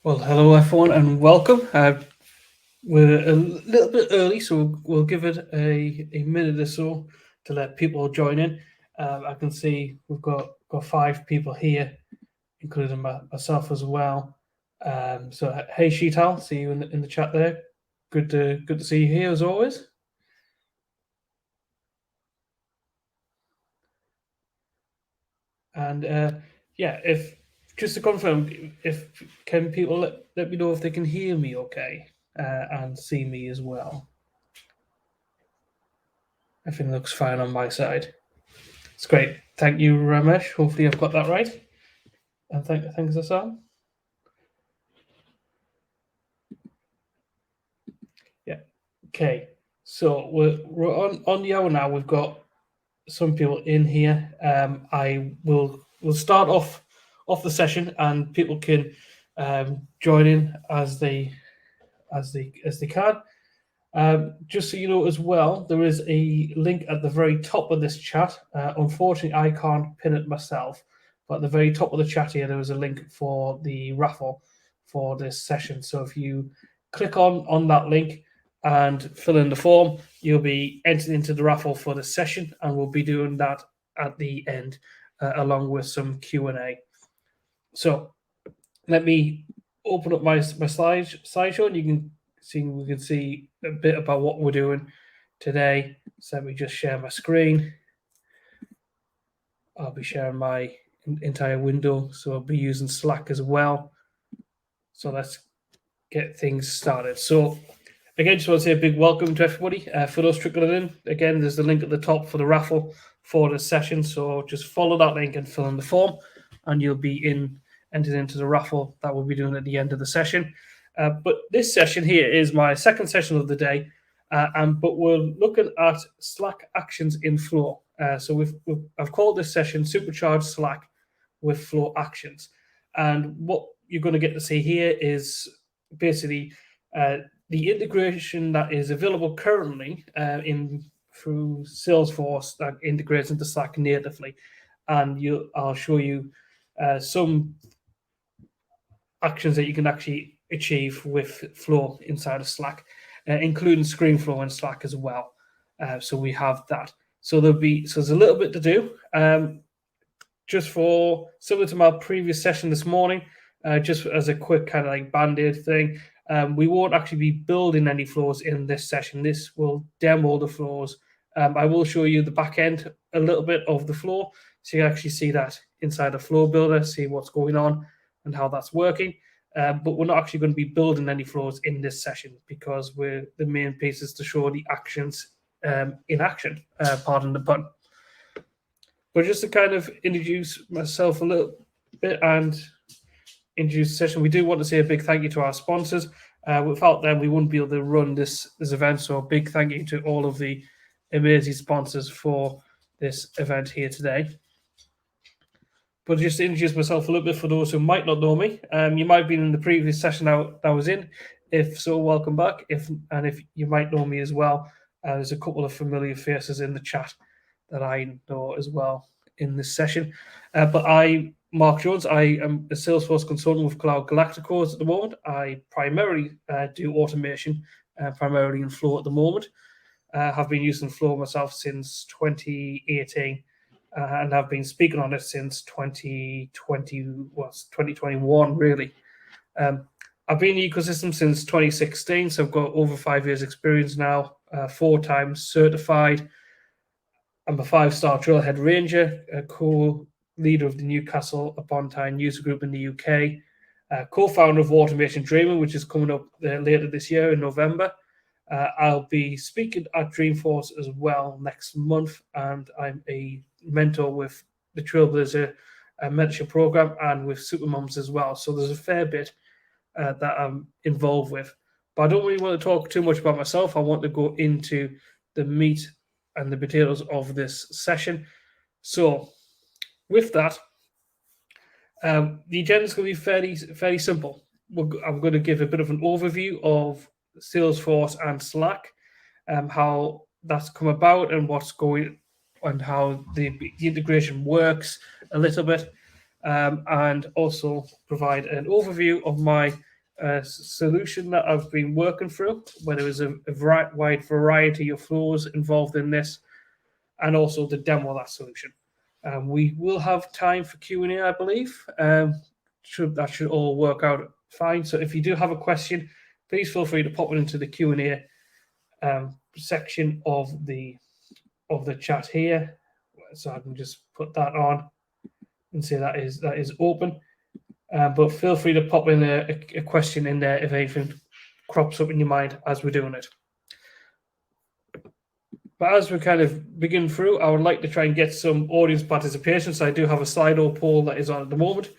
Well, hello everyone and welcome. We're a little bit early, so we'll give it a minute or so to let people join in. I can see we've got five people here, including myself as well. So hey Sheetal, see you in the chat there. Good to see you here as always. And yeah, if just to confirm, if can people let me know if they can hear me okay and see me as well. Everything looks fine on my side. It's great. Thank you, Ramesh. Hopefully, I've got that right. And thanks, Hassan. Yeah. Okay. So we're on the hour now. We've got some people in here. I will start off the session, and people can join in as they can. Just so you know as well, there is a link at the very top of this chat. Unfortunately, I can't pin it myself, but at the very top of the chat here, there is a link for the raffle for this session. So if you click on that link and fill in the form, you'll be entered into the raffle for this session, and we'll be doing that at the end, along with some Q&A. So let me open up my slideshow, and we can see a bit about what we're doing today. So let me just share my screen. I'll be sharing my entire window, so I'll be using Slack as well. So let's get things started. So again, just want to say a big welcome to everybody. For those trickling in, again, there's the link at the top for the raffle for this session. So just follow that link and fill in the form, and you'll be entered into the raffle that we'll be doing at the end of the session. But this session here is my second session of the day, but we're looking at Slack actions in Flow. So I've called this session Supercharge Slack with Flow actions. And what you're going to get to see here is basically the integration that is available currently through Salesforce that integrates into Slack natively. And I'll show you some actions that you can actually achieve with Flow inside of Slack, including ScreenFlow in Slack as well. So we have that. So there's a little bit to do. Just for similar to my previous session this morning, just as a quick kind of like band-aid thing, we won't actually be building any flows in this session. This will demo the flows. I will show you the back end a little bit of the flow, so you can actually see that inside the flow builder, see what's going on and how that's working. But we're not actually going to be building any flows in this session because the main piece is to show the actions in action, pardon the pun. But just to kind of introduce myself a little bit and introduce the session, we do want to say a big thank you to our sponsors. Without them, we wouldn't be able to run this event. So a big thank you to all of the amazing sponsors for this event here today. But just to introduce myself a little bit for those who might not know me, you might have been in the previous session that I was in. If so, welcome back. If you might know me as well, there's a couple of familiar faces in the chat that I know as well in this session. But Mark Jones, I am a Salesforce consultant with Cloud Galacticos at the moment. I primarily do automation, primarily in Flow at the moment. Have been using Flow myself since 2018. And I've been speaking on it since 2021, really. I've been in the ecosystem since 2016, so I've got over 5 years experience now, 4 times certified. I'm a 5-star Trailhead Ranger, a co-leader of the Newcastle upon Tyne user group in the UK, co-founder of Automation Dreamer, which is coming up later this year in November. I'll be speaking at Dreamforce as well next month, and I'm a mentor with the Trailblazer mentorship program and with Supermoms as well. So there's a fair bit that I'm involved with. But I don't really want to talk too much about myself. I want to go into the meat and the potatoes of this session. So with that, the agenda is going to be fairly simple. I'm going to give a bit of an overview of Salesforce and Slack, how that's come about and what's going and how the integration works a little bit, and also provide an overview of my solution that I've been working through, where there was a wide variety of flows involved in this, and also the demo of that solution. We will have time for Q&A, I believe. That should all work out fine. So if you do have a question, please feel free to pop it into the Q&A section of the chat here. So I can just put that on and say that is open. But feel free to pop in a question in there if anything crops up in your mind as we're doing it. But as we kind of begin through, I would like to try and get some audience participation. So I do have a Slido poll that is on at the moment.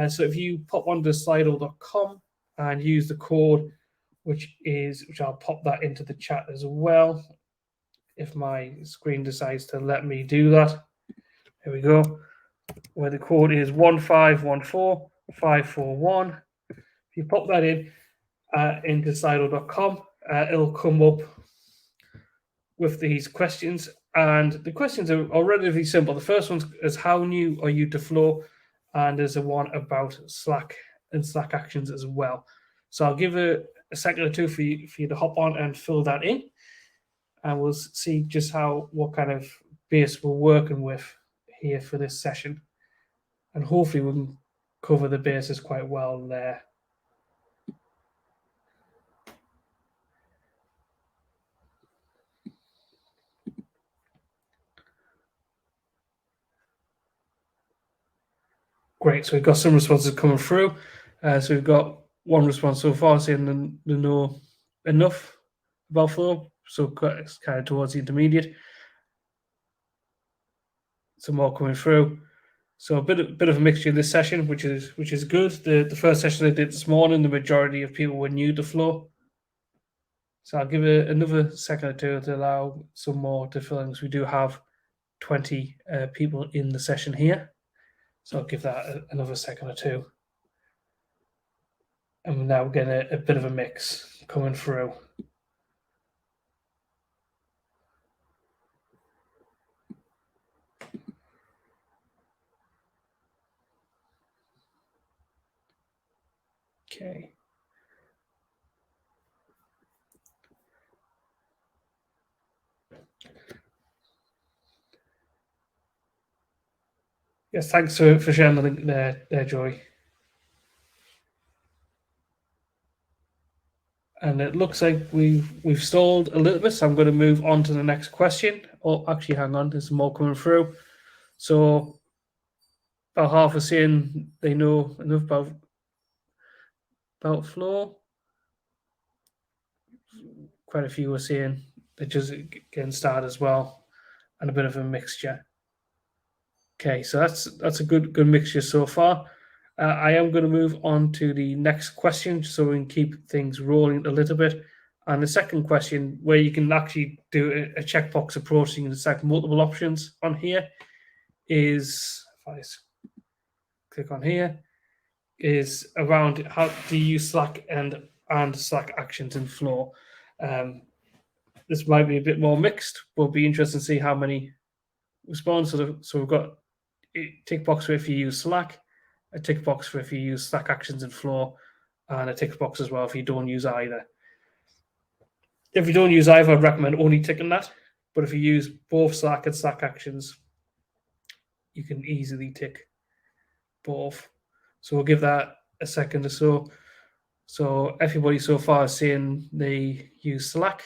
So if you pop onto slido.com and use the code, which I'll pop that into the chat as well, if my screen decides to let me do that. Here we go. Where the code is 1514541. If you pop that in into slido.com, it'll come up with these questions, and the questions are relatively simple. The first one is how new are you to Flow, and there's a one about Slack and Slack actions as well. So I'll give a second or two for you to hop on and fill that in, and we'll see just what kind of base we're working with here for this session, and hopefully we can cover the bases quite well there. Great, so we've got some responses coming through. So we've got one response so far saying they know enough about Flow, so it's kind of towards the intermediate. Some more coming through. So a bit of a mixture in this session, which is good. The first session I did this morning, the majority of people were new to Flow. So I'll give it another second or two to allow some more to fill in, because we do have 20 people in the session here. So I'll give that another second or two. And we're now getting a bit of a mix coming through. Okay. Yes, thanks for sharing the link there, Joy. And it looks like we've stalled a little bit, so I'm going to move on to the next question. Oh, actually, hang on, there's some more coming through. So about half are saying they know enough about Flow. Quite a few are saying they're just getting started as well, and a bit of a mixture. Okay, so that's a good mixture so far. I am going to move on to the next question so we can keep things rolling a little bit. And the second question, where you can actually do a checkbox approach, you can select multiple options on here, is, if I click on here, is around how do you use Slack and Slack actions in Flow. This might be a bit more mixed, but it'll be interesting to see how many respond. So we've got a tick box for if you use Slack, a tick box for if you use Slack actions in Flow, and a tick box as well if you don't use either. If you don't use either, I'd recommend only ticking that. But if you use both Slack and Slack actions, you can easily tick both. So we'll give that a second or so. So everybody so far is saying they use Slack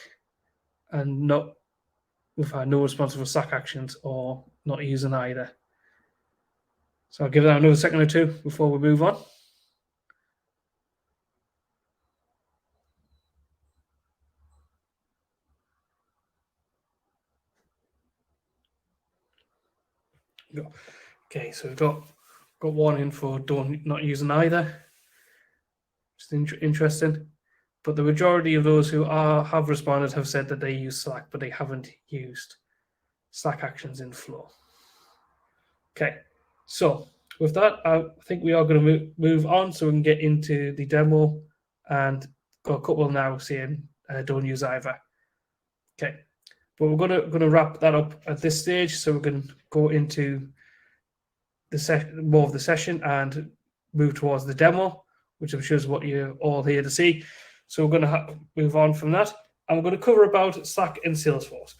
and we've had no response for Slack actions or not using either. So I'll give that another second or two before we move on. Okay, so we've got one in for not using either. Just interesting. But the majority of those who have responded have said that they use Slack, but they haven't used Slack actions in Flow. Okay, so with that, I think we are going to move on so we can get into the demo, and got a couple now saying don't use either. Okay, but we're going to wrap that up at this stage, so we're going to go into more of the session and move towards the demo, which I'm sure is what you're all here to see. So we're going to move on from that, and we're going to cover about Slack and Salesforce.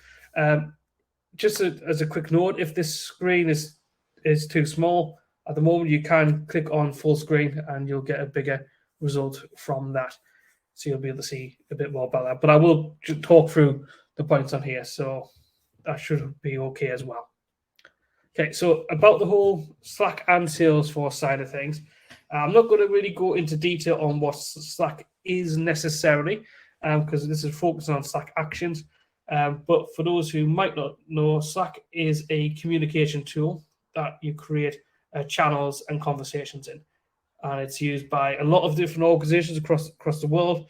Just as a quick note, if this screen is too small at the moment, you can click on full screen and you'll get a bigger result from that. So you'll be able to see a bit more about that. But I will talk through the points on here, so that should be okay as well. Okay, so about the whole Slack and Salesforce side of things, I'm not going to really go into detail on what Slack is necessarily, because this is focusing on Slack actions. But for those who might not know, Slack is a communication tool that you create channels and conversations in. And it's used by a lot of different organizations across the world.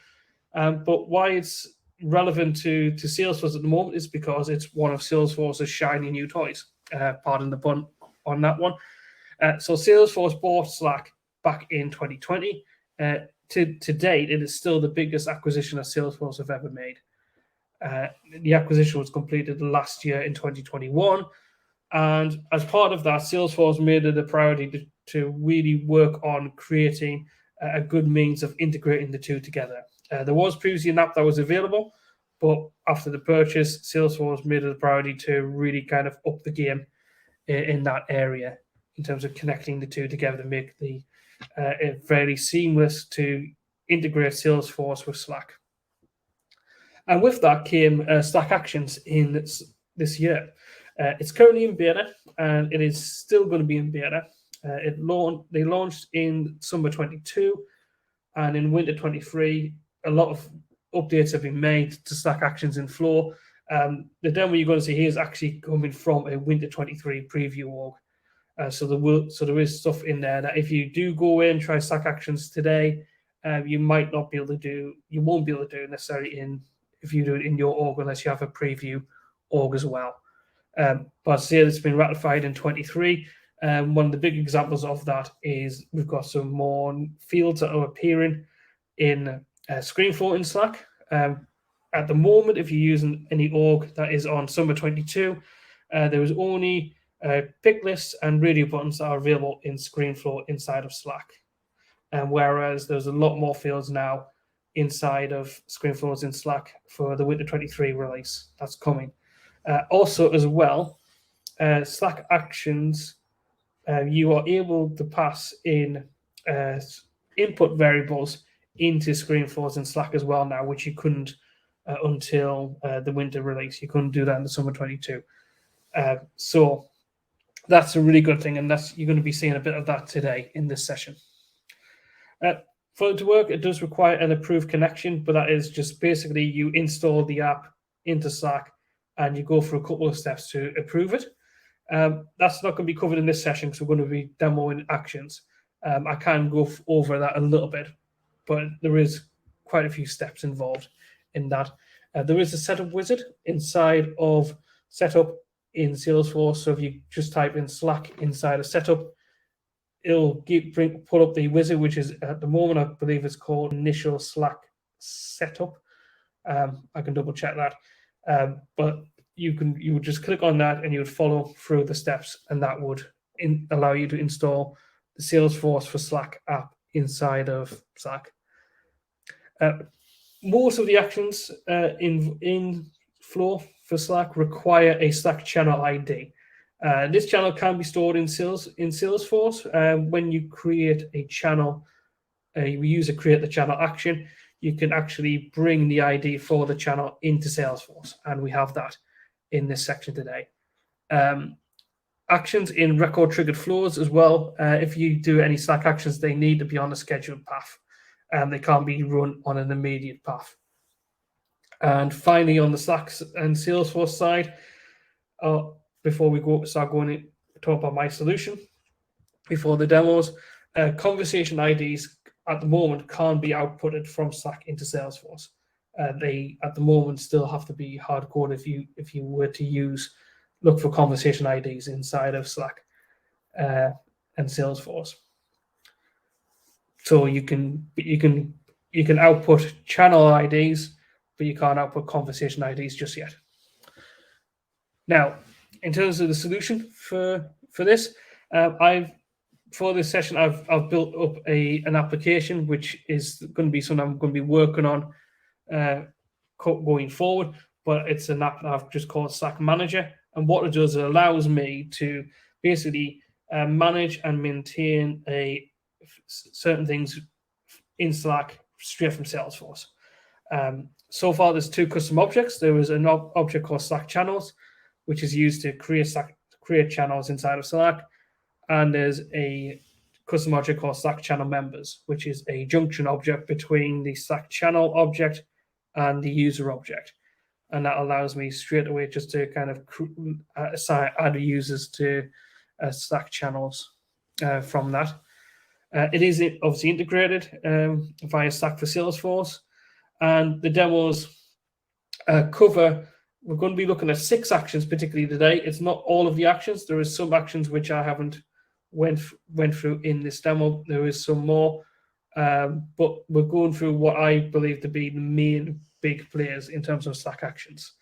But why it's relevant to Salesforce at the moment is because it's one of Salesforce's shiny new toys. Pardon the pun on that one. So Salesforce bought Slack back in 2020. To date, it is still the biggest acquisition that Salesforce have ever made. The acquisition was completed last year in 2021. And as part of that, Salesforce made it a priority to really work on creating a good means of integrating the two together. There was previously an app that was available, but after the purchase, Salesforce made it a priority to really kind of up the game in that area in terms of connecting the two together to make it very seamless to integrate Salesforce with Slack. And with that came Slack Actions in this year. It's currently in beta, and it is still going to be in beta. They launched in summer 22, and in winter 23, a lot of updates have been made to Slack Actions in Flow. The demo you're going to see here is actually coming from a winter 23 preview org. So there is stuff in there that if you do go in and try Slack Actions today, you won't be able to do necessarily if you do it in your org unless you have a preview org as well. But say it's been ratified in 23. One of the big examples of that is we've got some more fields that are appearing in ScreenFlow in Slack. At the moment, if you're using any org that is on Summer 22, there is only pick lists and radio buttons that are available in ScreenFlow inside of Slack. Whereas there's a lot more fields now inside of ScreenFlows in Slack for the Winter 23 release that's coming. Also, as well, Slack Actions, you are able to pass in input variables into ScreenFlows in Slack as well now, which you couldn't until the winter release. You couldn't do that in the summer 22. So that's a really good thing, and you're going to be seeing a bit of that today in this session. For it to work, it does require an approved connection, but that is just basically you install the app into Slack and you go through a couple of steps to approve it. That's not going to be covered in this session because we're going to be demoing actions. I can go over that a little bit, but there is quite a few steps involved in that. There is a setup wizard inside of setup in Salesforce. So if you just type in Slack inside of setup, it'll pull up the wizard, which is at the moment, I believe it's called initial Slack setup. I can double check that. But you would just click on that and you would follow through the steps, and that would allow you to install the Salesforce for Slack app inside of Slack. Most of the actions in Flow for Slack require a Slack channel ID. This channel can be stored in Salesforce. When you create a channel, you user create the channel action, you can actually bring the ID for the channel into Salesforce, and we have that in this section today. Actions in record triggered flows as well. If you do any Slack actions, they need to be on a scheduled path. They can't be run on an immediate path. And finally, on the Slack and Salesforce side, before we start going to talk about my solution, before the demos, conversation IDs at the moment can't be outputted from Slack into Salesforce. They at the moment still have to be hard coded if you were to look for conversation IDs inside of Slack and Salesforce. So you can output channel IDs, but you can't output conversation IDs just yet. Now, in terms of the solution for this, I've for this session, I've built up an application which is going to be something I'm going to be working on going forward. But it's an app that I've just called Slack Manager, and what it does, it allows me to basically manage and maintain certain things in Slack straight from Salesforce. So far, there's two custom objects. There is an object called Slack Channels, which is used to create channels inside of Slack. And there's a custom object called Slack Channel Members, which is a junction object between the Slack Channel object and the user object. And that allows me straight away just to kind of add users to Slack channels from that. It is obviously integrated via Slack for Salesforce. And the demos cover, we're going to be looking at 6 actions particularly today. It's not all of the actions. There is some actions which I haven't went through in this demo. There is some more, but we're going through what I believe to be the main big players in terms of Slack actions.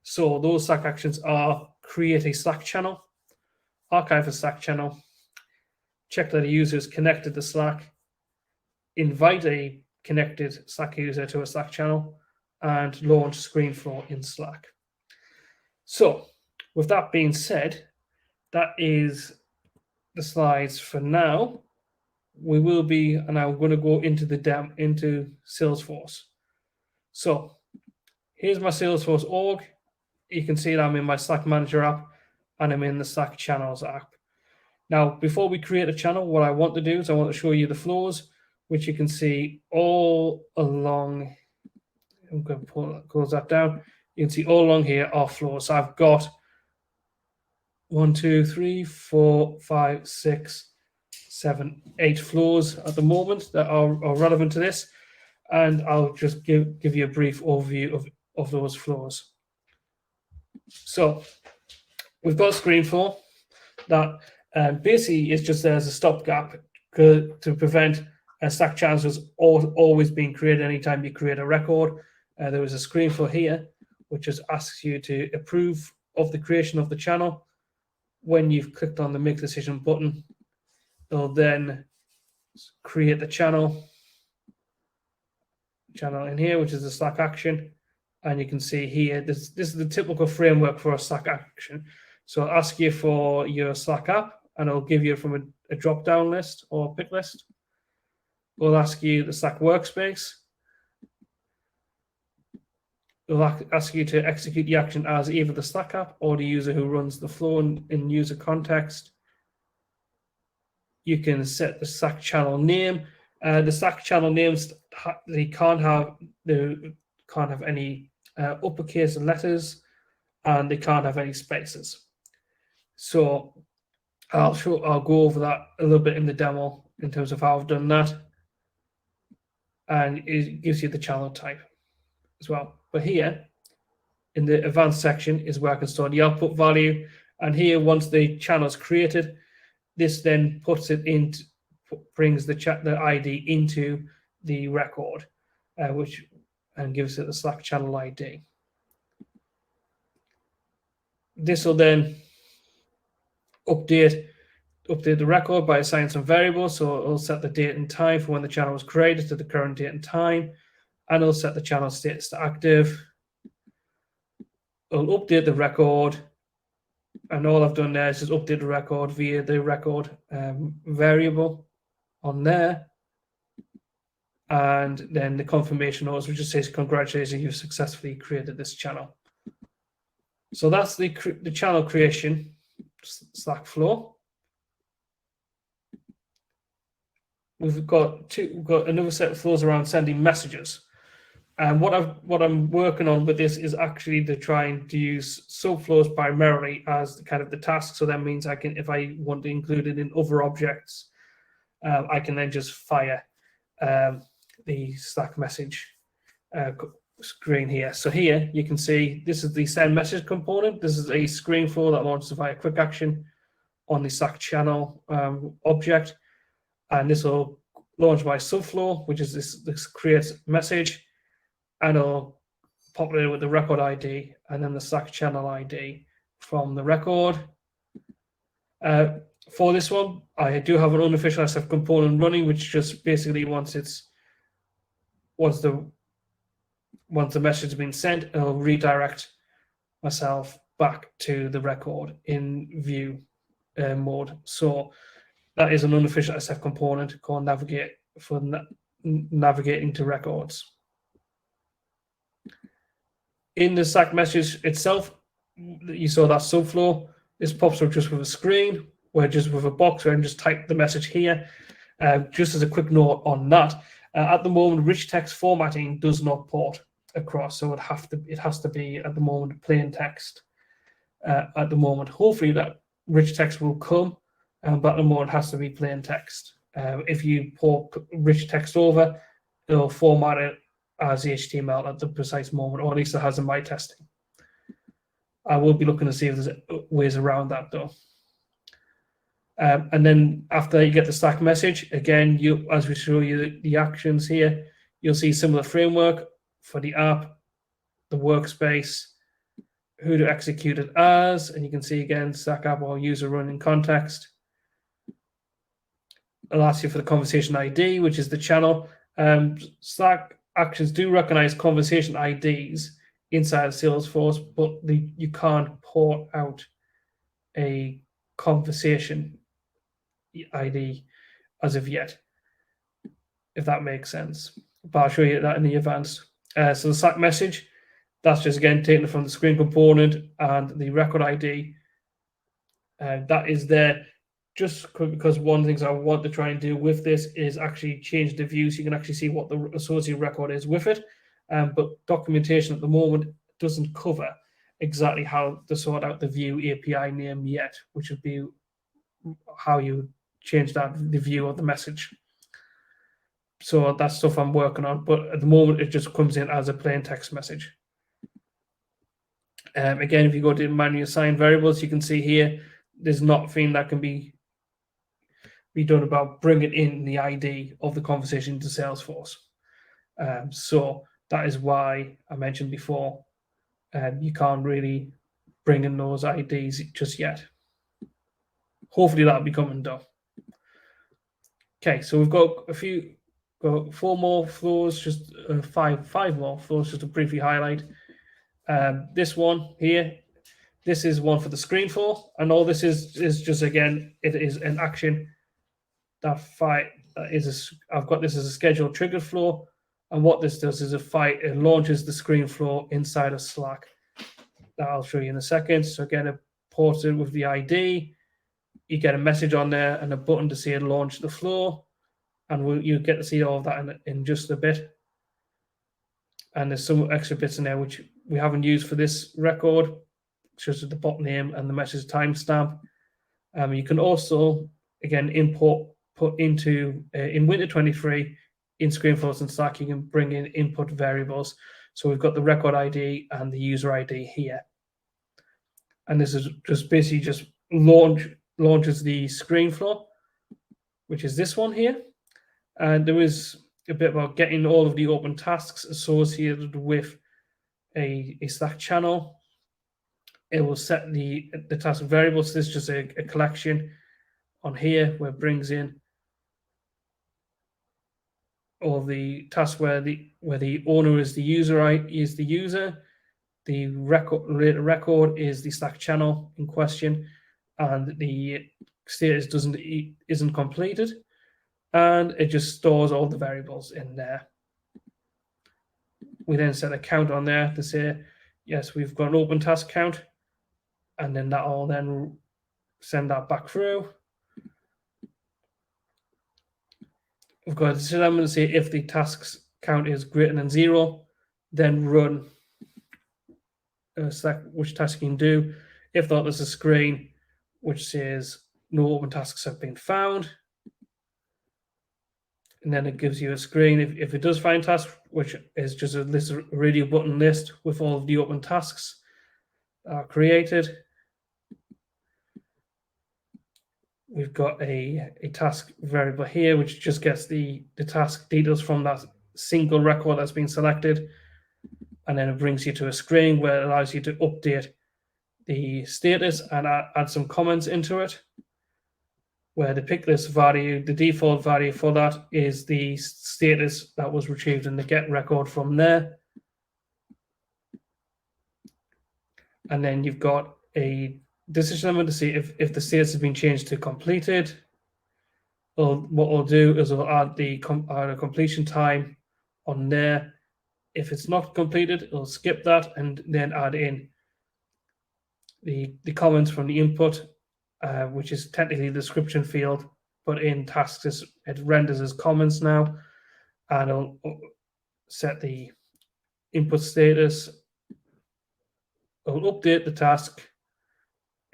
So those Slack actions are: create a Slack channel, archive a Slack channel, check that a user is connected to Slack, invite a connected Slack user to a Slack channel, and launch ScreenFlow in Slack. So with that being said, that is the slides for now. We will be, and I'm going to go into into Salesforce. So here's my Salesforce org. You can see that I'm in my Slack Manager app and I'm in the Slack Channels app. Now, before we create a channel, what I want to do is I want to show you the flows, which you can see all along. I'm going to close that down. You can see all along here are flows. So I've got 1, 2, 3, 4, 5, 6, 7, 8 flows at the moment that are relevant to this. And I'll just give you a brief overview of those flows. So we've got ScreenFlow that basically is just there as a stopgap to prevent Slack channels always being created anytime you create a record. There is a ScreenFlow here, which just asks you to approve of the creation of the channel. When you've clicked on the Make Decision button, it'll then create the channel in here, which is the Slack action. And you can see here, this is the typical framework for a Slack action. So I'll ask you for your Slack app, and it'll give you from a drop-down list or pick list. We'll ask you the Slack workspace. It'll ask you to execute the action as either the Slack app or the user who runs the flow in user context. You can set the Slack channel name. The Slack channel names, they can't have any uppercase letters, and they can't have any spaces. So I'll go over that a little bit in the demo in terms of how I've done that, and it gives you the channel type as well. But here in the advanced section is where I can store the output value, and here once the channel is created, this then brings the ID into the record, and gives it the Slack channel ID. This will then update the record by assigning some variables. So it'll set the date and time for when the channel was created to the current date and time, and it'll set the channel status to active. It'll update the record, and all I've done there is just update the record via the record variable on there. And then the confirmation notice, which just says, congratulations, you've successfully created this channel. So that's the channel creation Slack flow. We've got another set of flows around sending messages. And what I'm working on with this is actually to try and use subflows primarily as kind of the task. So that means if I want to include it in other objects, I can then just fire the Slack message screen here. So here you can see this is the send message component. This is a ScreenFlow that launches via quick action on the Slack channel object, and this will launch by subflow, which is this creates message, and it'll populate it with the record ID and then the Slack channel ID from the record. for this one, I do have an unofficial SF component running, which just basically once the message has been sent, it'll redirect myself back to the record in view mode. So that is an unofficial SF component called Navigate for navigating to records. In the Slack message itself, you saw that subflow. This pops up just with a screen, where just with a box where I can just type the message here. Just as a quick note on that, at the moment, rich text formatting does not port across, so it has to be at the moment plain text. At the moment, hopefully that rich text will come, but at the moment it has to be plain text. If you port rich text over, it'll format it as HTML at the precise moment, or at least it has in my testing. I will be looking to see if there's ways around that though. And then after you get the Slack message, again, as we show you the actions here, you'll see similar framework for the app, the workspace, who to execute it as, and you can see again, Slack app or user run in context. It'll ask you for the conversation ID, which is the channel. Slack actions do recognize conversation IDs inside Salesforce, but you can't port out a conversation ID as of yet, if that makes sense. But I'll show you that in the advanced. So the Slack message, that's just again taken from the screen component, and the record ID that is there just because one of the things I want to try and do with this is actually change the view so you can actually see what the associated record is with it. But documentation at the moment doesn't cover exactly how to sort out the view API name yet, which would be how you change the view of the message. So that's stuff I'm working on, but at the moment it just comes in as a plain text message. Again, if you go to manually assign variables, you can see here there's nothing that can be done about bringing in the ID of the conversation to Salesforce. So that is why I mentioned before, you can't really bring in those IDs just yet. Hopefully that'll be coming done. Okay, so we've got four more flows, just five more flows, just to briefly highlight. This one here, this is one for the screen flow, and all this is just, again, it is an action that I've got this as a scheduled trigger flow, and what this does is it launches the screen flow inside of Slack. That I'll show you in a second. So again, it ports it with the ID. You get a message on there and a button to see it launch the flow, and you get to see all of that in just a bit. And there's some extra bits in there which we haven't used for this record, such as the bot name and the message timestamp. You can also, again, put into in Winter 23 in ScreenFlows and Slack, you can bring in input variables. So we've got the record ID and the user ID here. And this is just basically just launches the screen flow, which is this one here. And there is a bit about getting all of the open tasks associated with a Slack channel. It will set the task variables. This is just a collection on here where it brings in all the tasks where the owner is the user, the record is the Slack channel in question, and the status isn't completed, and it just stores all the variables in there. We then set a count on there to say, yes, we've got an open task count, and then that'll then send that back through. We've got a I'm going to say if the tasks count is greater than 0, then run Slack which task you can do. If not, there's a screen which says no open tasks have been found. And then it gives you a screen if it does find tasks, which is just a radio button list with all of the open tasks created. We've got a task variable here, which just gets the task details from that single record that's been selected. And then it brings you to a screen where it allows you to update the status and add some comments into it. where the pick list value, the default value for that is the status that was retrieved in the get record from there. And then you've got a decision number to see if the status has been changed to completed. Well, what we'll do is we'll add the completion time on there. If it's not completed, it'll skip that and then add in the comments from the input, which is technically the description field, but in tasks it renders as comments now, and it'll set the input status. It'll update the task.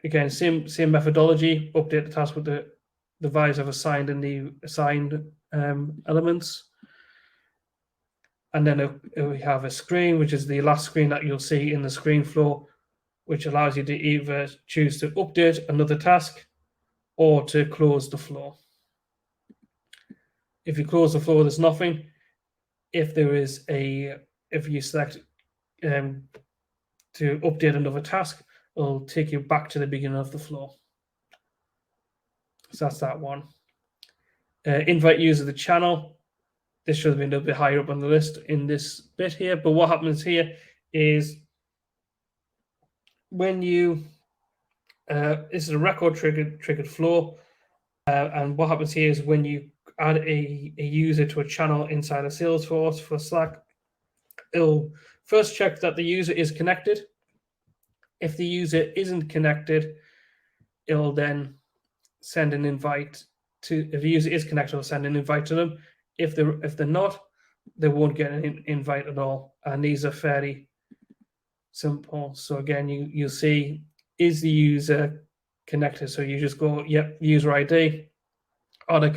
Again, same methodology. Update the task with the values I've assigned in the assigned elements. And then we have a screen, which is the last screen that you'll see in the screen flow, which allows you to either choose to update another task or to close the flow. If you close the flow, there's nothing. If you select to update another task, it'll take you back to the beginning of the flow. So that's that one. Invite user to the channel. This should have been a little bit higher up on the list in this bit here. But what happens here is when you, this is a record triggered flow. And what happens here is when you add a user to a channel inside of Salesforce for Slack, it'll first check that the user is connected. If the user isn't connected, it'll then send an invite to, if the user is connected, it'll send an invite to them. If they're not, they won't get an invite at all. And these are fairly simple. So again, you'll see, is the user connected? So you just go, yep, user ID. Are they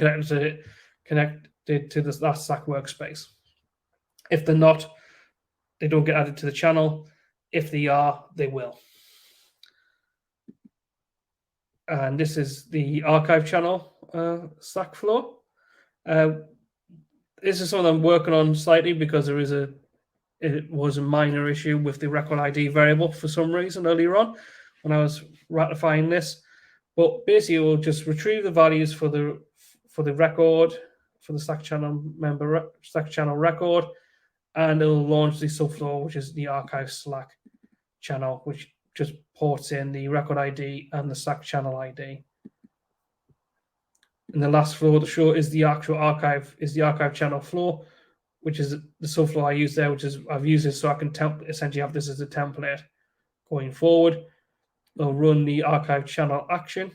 connected to this last Slack workspace? If they're not, they don't get added to the channel. If they are, they will. And this is the archive channel Slack flow. This is something I'm working on slightly because it was a minor issue with the record ID variable for some reason earlier on when I was ratifying this. But basically, we'll just retrieve the values for the record, for the Slack channel member Slack channel record, and it'll launch the subflow, which is the archive Slack channel, which just ports in the record ID and the Slack channel ID. And the last flow to show is the actual archive, is the archive channel flow, which is the subflow I use there, which is I've used this so I can essentially have this as a template going forward. I'll run the archive channel action,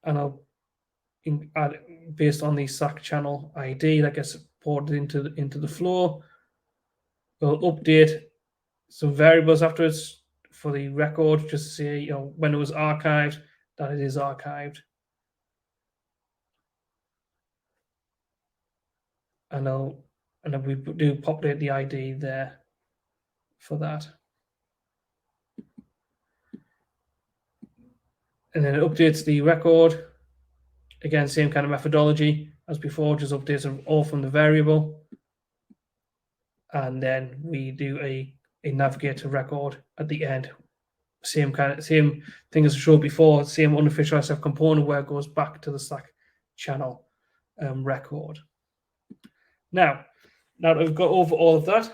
and I'll add based on the Slack channel ID that gets ported into the flow. We'll update some variables afterwards for the record, just to say, when it was archived, that it is archived. And then we do populate the ID there for that. And then it updates the record. Again, same kind of methodology as before, just updates them all from the variable. And then we do a navigator record at the end. Same thing as I showed before, same unofficial SF component where it goes back to the Slack channel record. Now that we've got over all of that,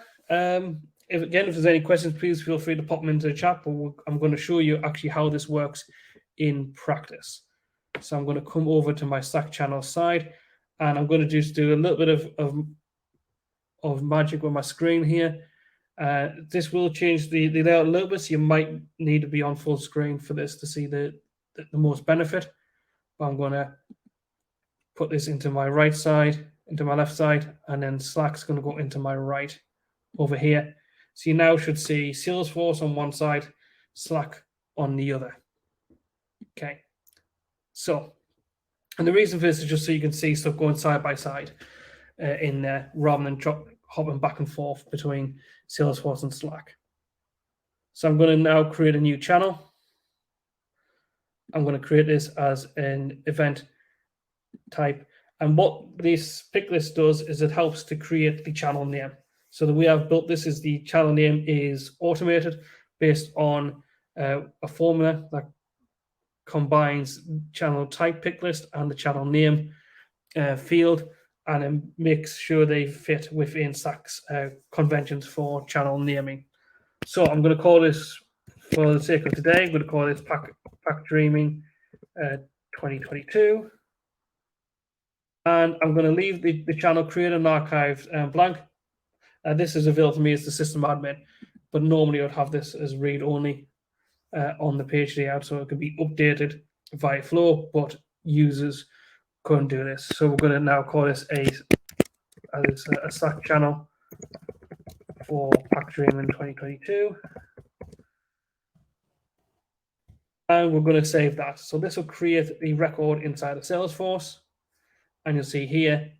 if there's any questions, please feel free to pop them into the chat, but I'm going to show you actually how this works in practice. So I'm going to come over to my Slack channel side, and I'm going to just do a little bit of magic with my screen here. This will change the layout a little bit, so you might need to be on full screen for this to see the most benefit. But I'm going to put this into my right side, into my left side, and then Slack's going to go into my right over here. So you now should see Salesforce on one side, Slack on the other. Okay. So, and the reason for this is just so you can see stuff going side by side in there, rather than hopping back and forth between Salesforce and Slack. So I'm going to now create a new channel. I'm going to create this as an event type. And what this pick list does is it helps to create the channel name. So the way I've built this is the channel name is automated based on a formula that combines channel type pick list and the channel name field, and it makes sure they fit within Slack's conventions for channel naming. So I'm going to call this, for the sake of today, I'm going to call this Pack Dreaming 2022. And I'm going to leave the channel create and archive blank. This is available to me as the system admin, but normally I'd have this as read only on the page layout, so it can be updated via flow, but users couldn't do this. So we're going to now call this a Slack channel for Pack Dreaming 2022. And we're going to save that. So this will create the record inside of Salesforce. And you'll see here,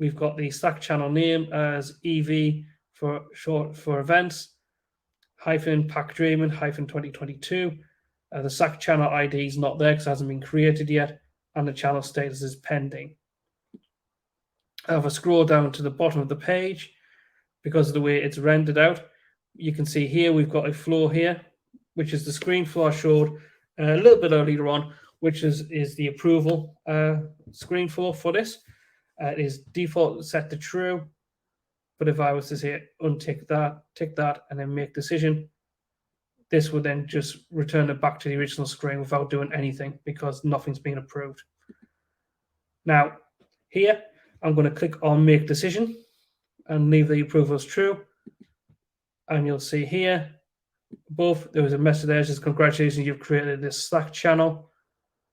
we've got the Slack channel name as EV for short for events, hyphen Pack Dreaming, hyphen 2022. The Slack channel ID is not there because it hasn't been created yet, and the channel status is pending. If I scroll down to the bottom of the page, because of the way it's rendered out, you can see here we've got a flow here, which is the screen flow I showed a little bit earlier on, which is the approval screen flow for this. It is default set to true, but if I was to say untick that, tick that, and then make decision, this would then just return it back to the original screen without doing anything because nothing's been approved. Now, here, I'm going to click on make decision and leave the approval as true. And you'll see here, above, there was a message there that says, congratulations, you've created this Slack channel.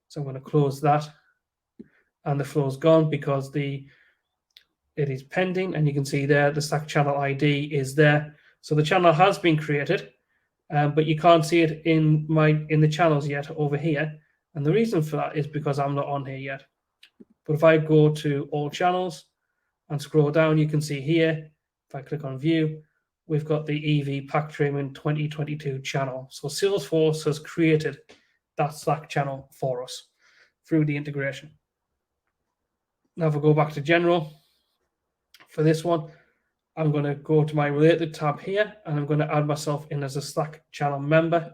So I'm going to close that. And the flow's gone because it is pending. And you can see there, the Slack channel ID is there. So the channel has been created, but you can't see it in the channels yet over here. And the reason for that is because I'm not on here yet. But if I go to all channels and scroll down, you can see here, if I click on view, we've got the EV Pack Dreaming 2022 channel. So Salesforce has created that Slack channel for us through the integration. Now if I go back to general, for this one, I'm going to go to my related tab here, and I'm going to add myself in as a Slack channel member.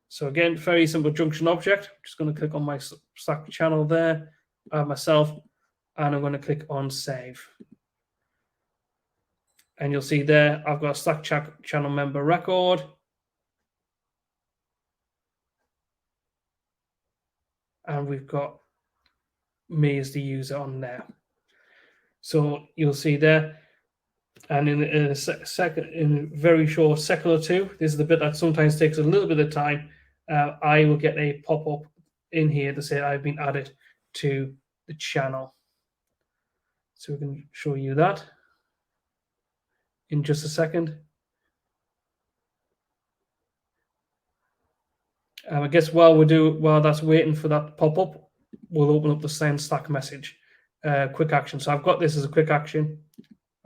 So again, very simple junction object. I'm just going to click on my Slack channel there, add myself, and I'm going to click on save. And you'll see there, I've got a Slack channel member record. And we've got me as the user on there. So you'll see there, and in a very short second or two, this is the bit that sometimes takes a little bit of time, I will get a pop-up in here to say I've been added to the channel. So we can show you that in just a second. I guess while that's waiting for that pop-up, we'll open up the send Slack message quick action. So I've got this as a quick action.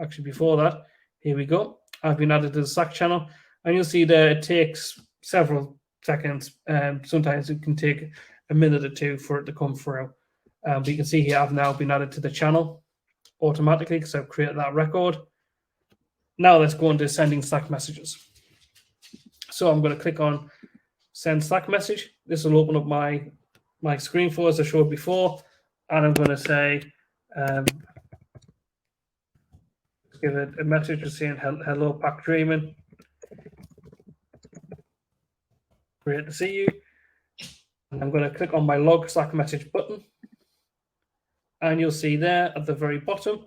Actually, before that, here we go. I've been added to the Slack channel, and you'll see there it takes several seconds. Sometimes it can take a minute or two for it to come through. But you can see here I've now been added to the channel automatically because I've created that record. Now let's go into sending Slack messages. So I'm going to click on send Slack message. This will open up my screen flow as I showed before, and I'm going to say give it a message just saying hello Pack Dreaming, great to see you. And I'm going to click on my log Slack message button, and you'll see there at the very bottom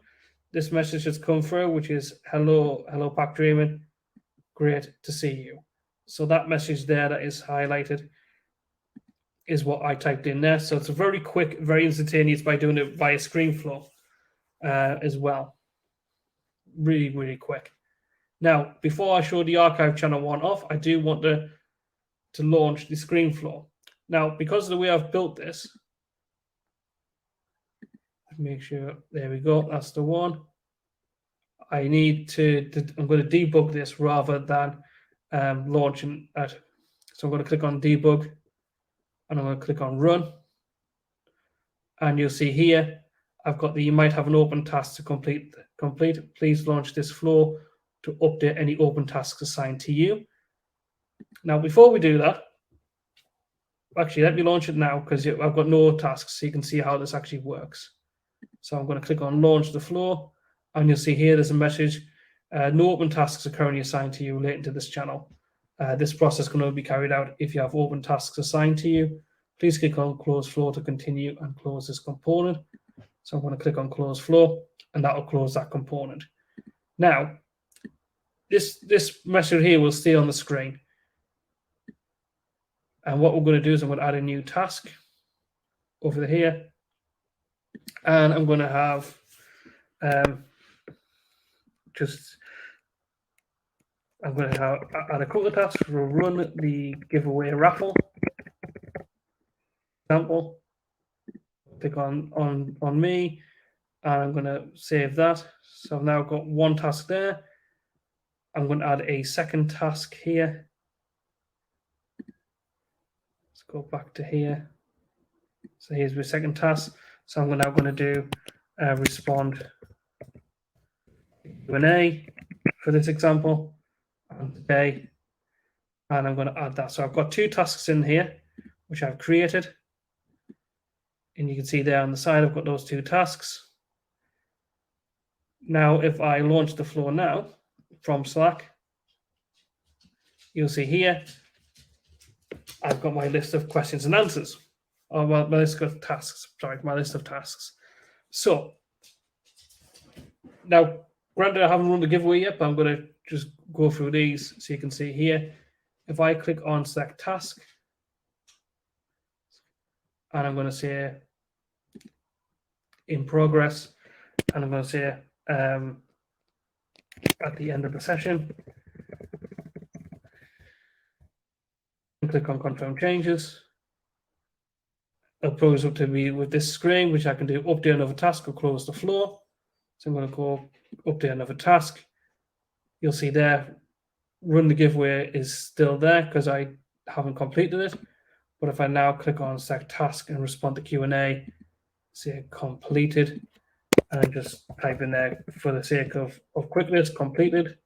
this message has come through, which is hello Pack Dreaming, great to see you. So that message there that is highlighted is what I typed in there. So it's a very quick, very instantaneous by doing it via screen flow as well. Really, really quick. Now, before I show the archive channel one off, I do want to launch the screen flow. Now, because of the way I've built this, make sure, there we go, that's the one. I need I'm going to debug this rather than launching it. So I'm going to click on debug, and I'm going to click on run. And you'll see here, I've got you might have an open task to complete. Please launch this flow to update any open tasks assigned to you. Now, before we do that, actually, let me launch it now because I've got no tasks, so you can see how this actually works. So I'm going to click on launch the flow, and you'll see here there's a message. No open tasks are currently assigned to you relating to this channel. This process can only be carried out if you have open tasks assigned to you. Please click on close flow to continue and close this component. So I'm going to click on close flow, and that will close that component. Now, this message here will stay on the screen. And what we're going to do is I'm going to add a new task over here. And I'm going to have I'm going to add a couple of tasks. We'll run the giveaway raffle. Example. Click on me, and I'm going to save that. So I've now got one task there. I'm going to add a second task here. Let's go back to here. So here's my second task. So I'm now going to do respond Q&A for this example. And today, and I'm going to add that. So I've got two tasks in here, which I've created. And you can see there on the side, I've got those two tasks. Now, if I launch the flow now from Slack, you'll see here, I've got my list of questions and answers. Or my list of tasks, sorry, my list of tasks. So, now, granted, I haven't run the giveaway yet, but I'm going to just go through these so you can see here. If I click on select task, and I'm going to say in progress, and I'm going to say at the end of the session, click on confirm changes. It'll pose up to me with this screen, which I can do update another task or close the flow. So I'm going to go update another task. You'll see there, run the giveaway is still there because I haven't completed it. But if I now click on select task and respond to Q&A, say completed, and I just type in there for the sake of quickness, completed.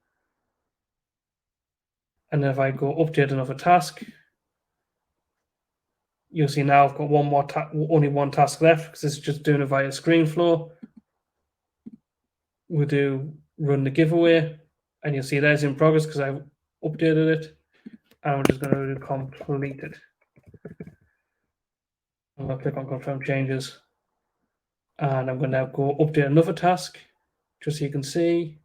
And if I go update another task, you'll see now I've got one more only one task left because it's just doing it via screen flow. We'll do run the giveaway, and you'll see there's in progress because I've updated it. And I'm just going to do completed. I'm going to click on confirm changes, and I'm going to now go update another task, just so you can see.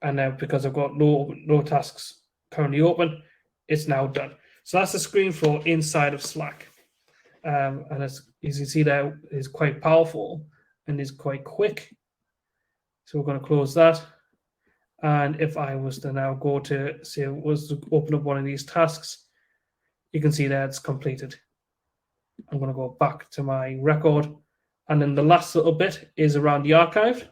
And now because I've got no tasks currently open, it's now done. So that's the screen flow inside of Slack. And as you can see there, is quite powerful and is quite quick. So we're going to close that. And if I was to now go to, say, was to open up one of these tasks, you can see there it's completed. I'm going to go back to my record. And then the last little bit is around the archive.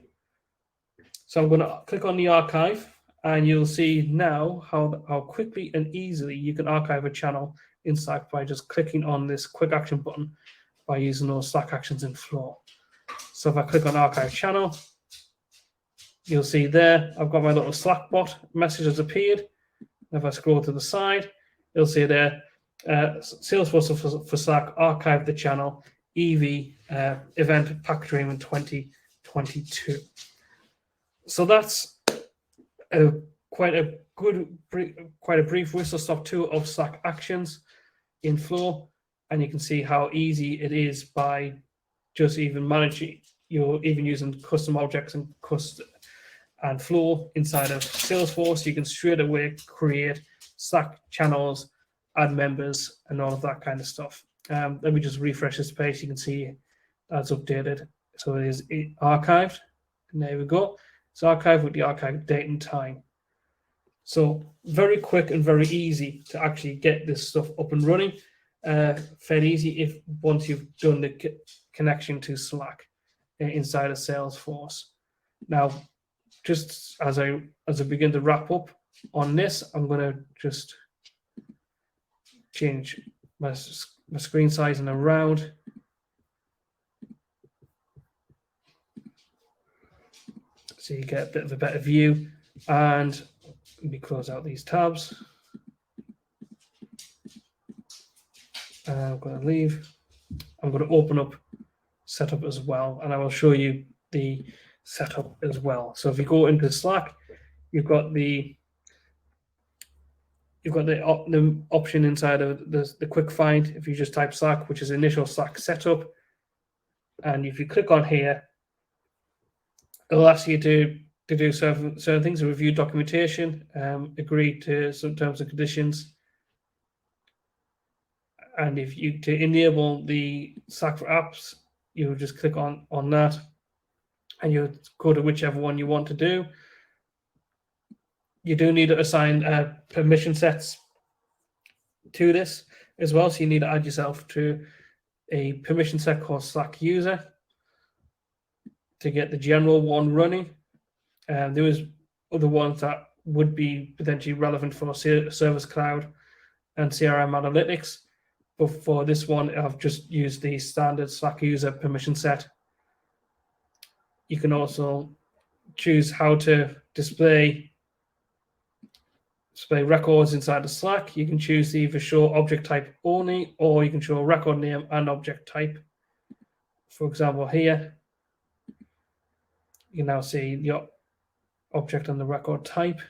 So I'm going to click on the archive, and you'll see now how quickly and easily you can archive a channel in Slack by just clicking on this quick action button by using those Slack actions in Flow. So if I click on archive channel, you'll see there I've got my little Slack bot message has appeared. If I scroll to the side, you'll see there Salesforce for Slack archive the channel EV event pack dream in 2022. So that's quite a brief whistle-stop tour of Slack actions in Flow, and you can see how easy it is by just even managing. You're even using custom objects and Flow inside of Salesforce. You can straight away create Slack channels, add members, and all of that kind of stuff. Let me just refresh this page. You can see that's updated. So it is archived, and there we go. It's archived with the archive date and time. So very quick and very easy to actually get this stuff up and running. Fairly easy once you've done the connection to Slack inside of Salesforce. Now, just as I begin to wrap up on this, I'm going to just change my screen size and around. So you get a bit of a better view, and let me close out these tabs. I'm going to leave. I'm going to open up setup as well, and I will show you the setup as well. So if you go into Slack, you've got the option inside of the quick find. If you just type Slack, which is initial Slack setup, and if you click on here, it'll ask you to do certain things, review documentation, agree to some terms and conditions. And if you to enable the Slack for apps, you just click on that, and you go to whichever one you want to do. You do need to assign permission sets to this as well, so you need to add yourself to a permission set called Slack user to get the general one running. There is other ones that would be potentially relevant for Service Cloud and CRM Analytics. But for this one, I've just used the standard Slack user permission set. You can also choose how to display records inside of Slack. You can choose to either show object type only, or you can show record name and object type. For example, here, you can now see your object and the record type.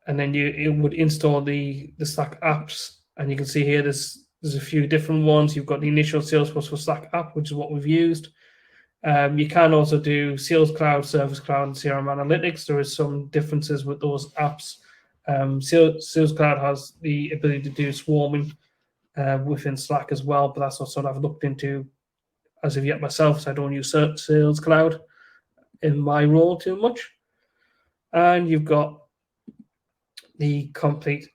And then it would install the Slack apps, and you can see here there's a few different ones. You've got the initial Salesforce for Slack app, which is what we've used. You can also do Sales Cloud, Service Cloud, and CRM Analytics. There is some differences with those apps. Sales Cloud has the ability to do swarming within Slack as well, but that's not something I've looked into as of yet myself, so I don't use Sales Cloud in my role too much. And you've got the complete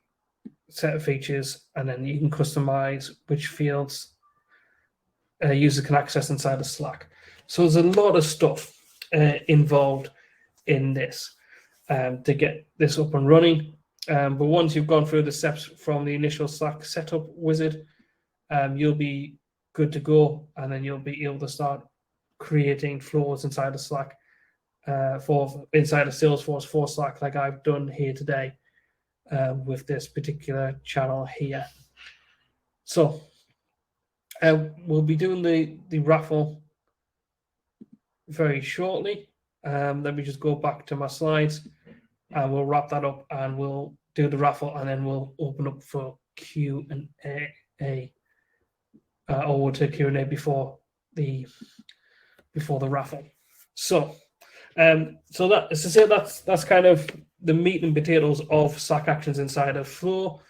set of features, and then you can customize which fields a user can access inside of Slack. So there's a lot of stuff involved in this to get this up and running. But once you've gone through the steps from the initial Slack setup wizard, you'll be good to go, and then you'll be able to start creating flows inside of Slack inside of Salesforce for Slack, like I've done here today with this particular channel here. So we'll be doing the raffle very shortly. Let me just go back to my slides, and we'll wrap that up, and we'll do the raffle, and then we'll open up for Q&A, or we'll take Q&A before the raffle. So that, as I say, that's kind of the meat and potatoes of Slack actions inside of Flow.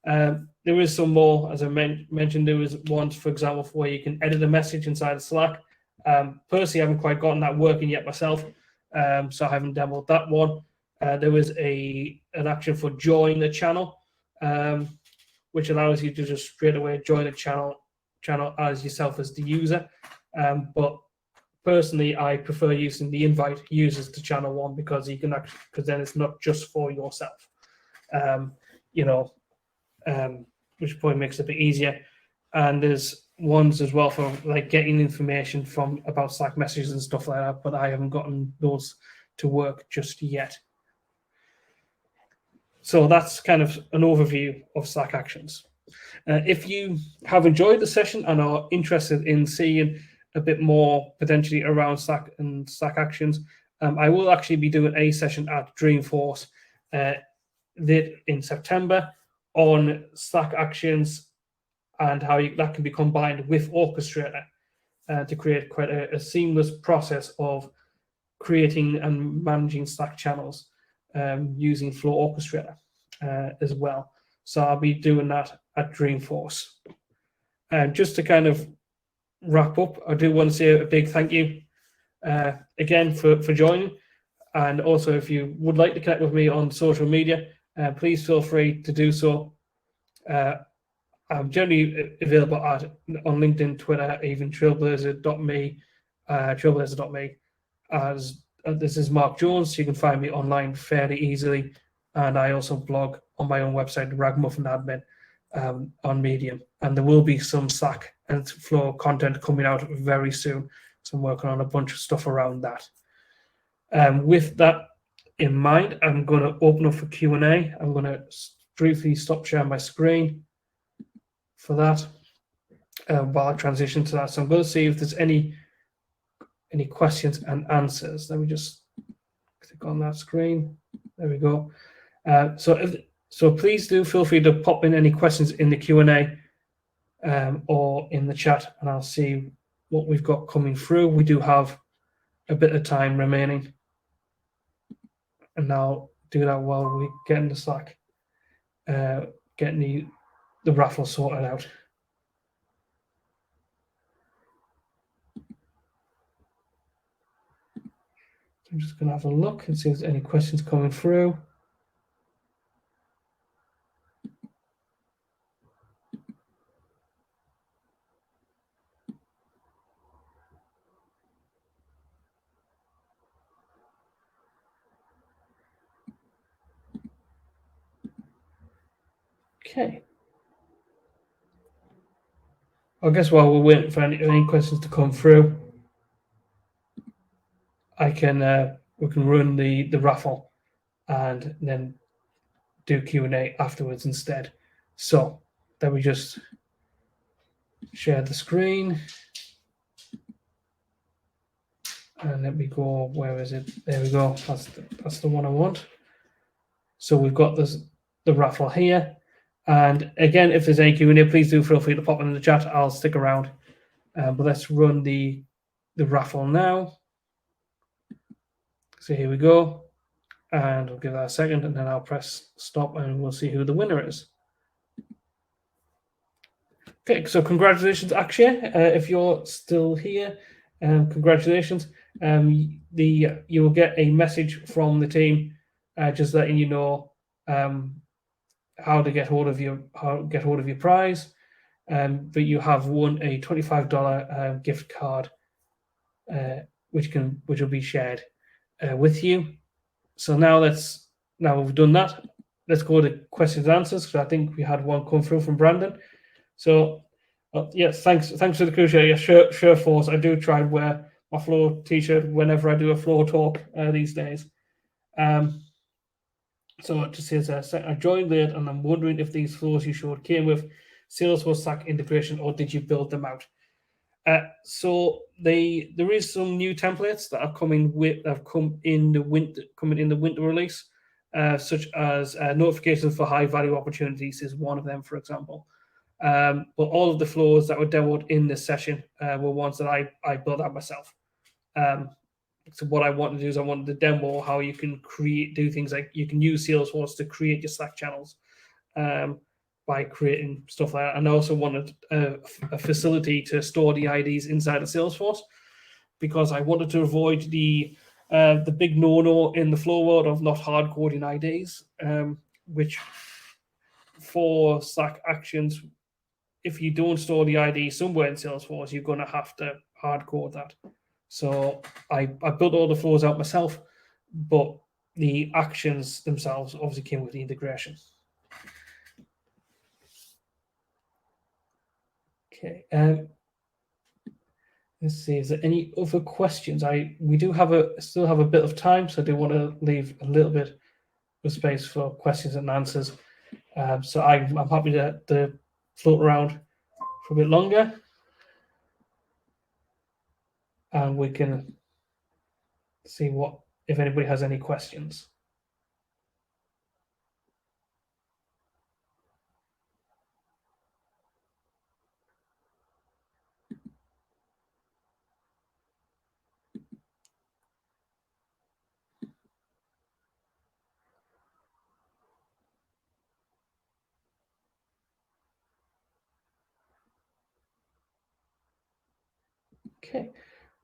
There is some more, as I mentioned. There was ones, for example, where you can edit a message inside of Slack. Personally, I haven't quite gotten that working yet myself, so I haven't demoed that one. There was an action for join the channel, which allows you to just straight away join a channel as yourself as the user. But personally, I prefer using the invite users to channel one, because you can because then it's not just for yourself, which probably makes it a bit easier. And there's ones as well for like getting information about Slack messages and stuff like that, but I haven't gotten those to work just yet. So that's kind of an overview of Slack actions. If you have enjoyed the session and are interested in seeing a bit more potentially around Slack and Slack actions, I will actually be doing a session at Dreamforce in September on Slack actions and how that can be combined with Orchestrator to create quite a seamless process of creating and managing Slack channels using Flow Orchestrator as well. So I'll be doing that at Dreamforce. Just to kind of wrap up, I do want to say a big thank you again for joining. And also, if you would like to connect with me on social media, please feel free to do so. I'm generally available on LinkedIn, Twitter, even trailblazer.me, as this is Mark Jones. You can find me online fairly easily, and I also blog on my own website, Ragmuffin Admin, on Medium. And there will be some Slack and Flow content coming out very soon, so I'm working on a bunch of stuff around that. With that in mind, I'm going to open up for Q&A. I'm going to briefly stop sharing my screen for that while I transition to that. So I'm going to see if there's any questions and answers. Let me just click on that screen. There we go. So please do feel free to pop in any questions in the Q&A or in the chat, and I'll see what we've got coming through. We do have a bit of time remaining, and I'll do that while we get in the Slack, getting the raffle sorted out. I'm just going to have a look and see if there's any questions coming through. Okay. I guess while we're waiting for any questions to come through, we can run the raffle and then do Q&A afterwards instead. So then we just share the screen. And let me go, where is it? There we go. That's the one I want. So we've got the raffle here. And again, if there's any Q&A, please do feel free to pop in the chat. I'll stick around. But let's run the raffle now. So here we go. And I'll give that a second, and then I'll press stop, and we'll see who the winner is. Okay, so congratulations, Akshay. If you're still here, congratulations. You will get a message from the team just letting you know how to get hold of your prize. But you have won a $25 gift card, which will be shared with you. So now we've done that, let's go to questions and answers, because I think we had one come through from Brandon. So yes, thanks for the crucial. Yeah, sure, Force. I do try and wear my floor t-shirt whenever I do a floor talk these days. So it just says, I joined late and I'm wondering if these floors you showed came with Salesforce Slack integration or did you build them out? So there is some new templates that are coming in the winter release, such as notifications for high value opportunities is one of them, for example. But all of the flows that were demoed in this session were ones that I built out myself. So what I wanted to do is I wanted to demo how you can do things like you can use Salesforce to create your Slack channels by creating stuff like that. And I also wanted a facility to store the IDs inside of Salesforce, because I wanted to avoid the big no-no in the flow world of not hard coding IDs, which for Slack actions, if you don't store the ID somewhere in Salesforce, you're going to have to hard code that. So I built all the flows out myself, but the actions themselves obviously came with the integration. Okay. Let's see. Is there any other questions? We do still have a bit of time, so I do want to leave a little bit of space for questions and answers. So I'm happy to float around for a bit longer, and we can see if anybody has any questions.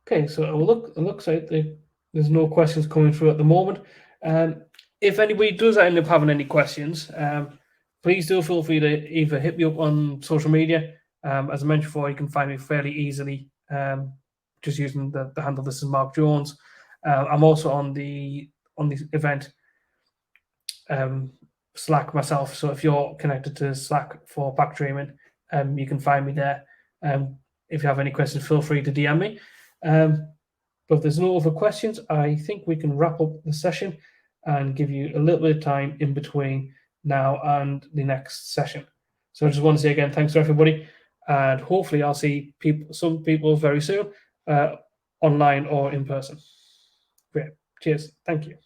Okay. So it looks like there's no questions coming through at the moment. If anybody does end up having any questions, please do feel free to either hit me up on social media. As I mentioned before, you can find me fairly easily just using the handle. This is Mark Jones. I'm also on the event Slack myself. So if you're connected to Slack for Pack Dreaming, you can find me there. If you have any questions, feel free to DM me. But if there's no other questions, I think we can wrap up the session and give you a little bit of time in between now and the next session. So I just want to say again, thanks to everybody, and hopefully I'll see some people very soon, online or in person. Great. Cheers. Thank you.